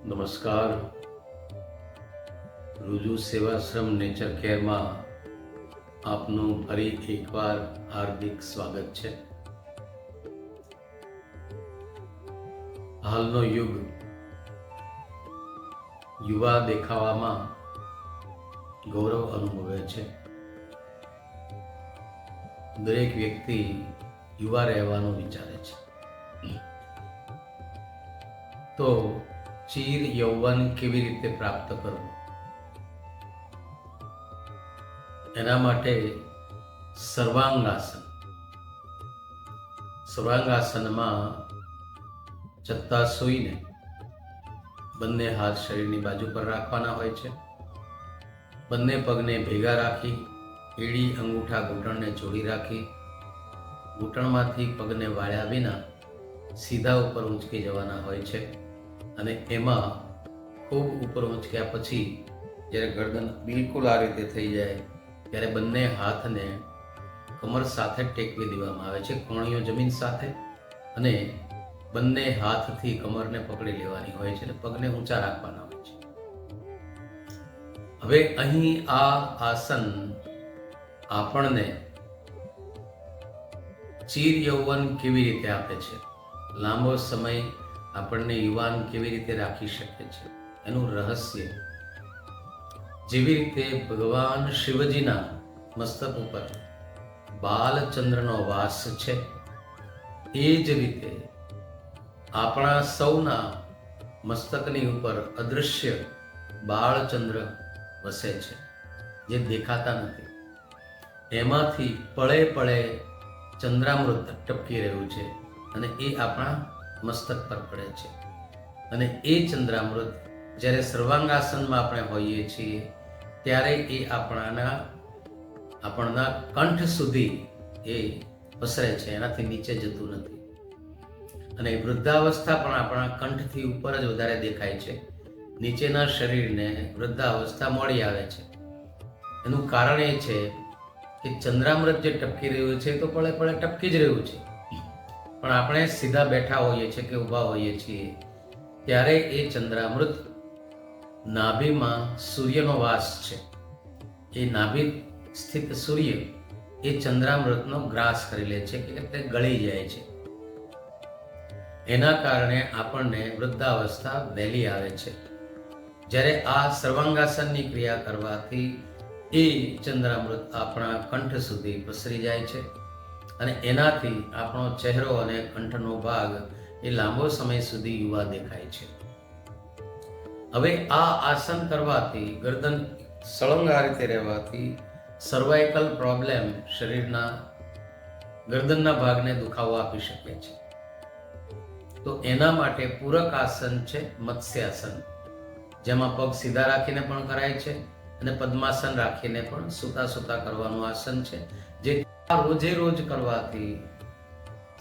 નમસ્કાર. રુજુ સેવાશ્રમ નેચર કેરમાં આપનું ફરી એકવાર હાર્દિક સ્વાગત છે. હાલનો યુગ યુવા દેખાવામાં ગૌરવ અનુભવે છે. દરેક વ્યક્તિ યુવા રહેવાનું વિચારે છે. તો ચીર યૌવન કેવી રીતે પ્રાપ્ત કરવું, એના માટે સર્વાંગાસનમાં ચત્તા સૂઈને બંને હાથ શરીરની બાજુ પર રાખવાના હોય છે. બંને પગને ભેગા રાખી એડી અંગૂઠા ઘૂંટણને જોડી રાખી ઘૂંટણમાંથી પગને વાળ્યા વિના સીધા ઉપર ઊંચકી જવાના હોય છે. અને એમાં ખૂબ ઉપર ઊંચક્યા પછી જ્યારે ગરદન બિલકુલ આ રીતે થઈ જાય ત્યારે બંને હાથને કમર સાથે ટેકવી દેવામાં આવે છે, કોણીઓ જમીન સાથે, અને બંને હાથથી કમરને પકડી લેવાની હોય છે અને પગને ઊંચા રાખવાના હોય છે. હવે અહીં આ આસન આપણને ચીર યૌવન કેવી રીતે આપે છે, લાંબો સમય આપણને યુવાન કેવી રીતે રાખી શકે છે, એનું રહસ્ય જેવી રીતે ભગવાન શિવજીના મસ્તક ઉપર બાલચંદ્રનો વાસ છે, એ જ રીતે આપણા સૌના મસ્તકની ઉપર અદૃશ્ય બાળચંદ્ર વસે છે, જે દેખાતા નથી. એમાંથી પળે પળે ચંદ્રામૃત ટપકી રહ્યું છે અને એ આપણા મસ્તક પર પડે છે. અને એ ચંદ્રામૃત જ્યારે સર્વાંગાસનમાં આપણે હોઈએ છીએ ત્યારે એ આપણા કંઠ સુધી એ પસરે છે, એનાથી નીચે જતું નથી. અને વૃદ્ધાવસ્થા પણ આપણા કંઠથી ઉપર જ વધારે દેખાય છે. નીચેના શરીરને વૃદ્ધાવસ્થા મોડી આવે છે. એનું કારણ એ છે કે ચંદ્રામૃત જે ટપકી રહ્યું છે તો પળે પળે ટપકી જ રહ્યું છે, પણ આપણે સીધા બેઠા હોઈએ છીએ કે ઊભા હોઈએ છીએ ત્યારે એ ચંદ્રામૃત નાભીમાં સૂર્યનો વાસ છે. એ નાભી સ્થિત સૂર્ય એ ચંદ્રામૃતનો ગ્રાસ કરી લે છે કે તે ગળી જાય છે. એના કારણે આપણને વૃદ્ધાવસ્થા વહેલી આવે છે. જ્યારે આ સર્વાંગાસનની ક્રિયા કરવાથી એ ચંદ્રામૃત આપણા કંઠ સુધી પસરી જાય છે અને એનાથી આપણો ચહેરો અને કંઠનો ભાગ એ લાંબો સમય સુધી યુવા દેખાય છે. હવે આ આસન કરવાથી ગરદન સળંગ આ રીતે રહેવાથી સર્વાઇકલ પ્રોબ્લેમ, શરીરના ગરદનના ભાગને દુખાવો આપી શકે છે. તો એના માટે પૂરક આસન છે મત્સ્યાસન, જેમાં પગ સીધા રાખીને પણ કરાય છે અને પદ્માસન રાખીને પણ સૂતા સૂતા કરવાનું આસન છે. જે રોજે રોજ કરવાથી,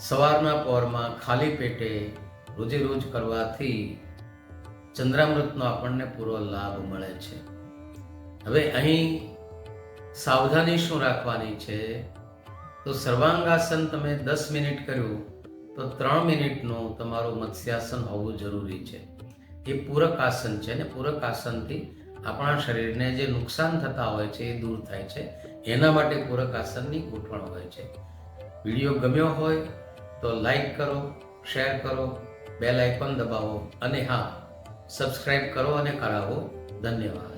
સવારના પહોરમાં ખાલી પેટે રોજે રોજ કરવાથી ચંદ્રામૃતનો આપણને પૂરો લાભ મળે છે. હવે અહીં સાવધાની શું રાખવાની છે, તો સર્વાંગાસન તમે 10 મિનિટ કર્યું તો 3 મિનિટનું તમારું મત્સ્યાસન હોવું જરૂરી છે. એ પૂરક આસન છે અને પૂરક આસનથી આપણા શરીરને જે નુકસાન થતા હોય છે એ દૂર થાય છે. એના માટે પૂરક આસનની ગોઠવણ હોય છે. વિડીયો ગમ્યો હોય તો લાઈક કરો, શેર કરો, બેલ આઇકોન દબાવો અને હા, સબસ્ક્રાઇબ કરો અને કરાવો. ધન્યવાદ.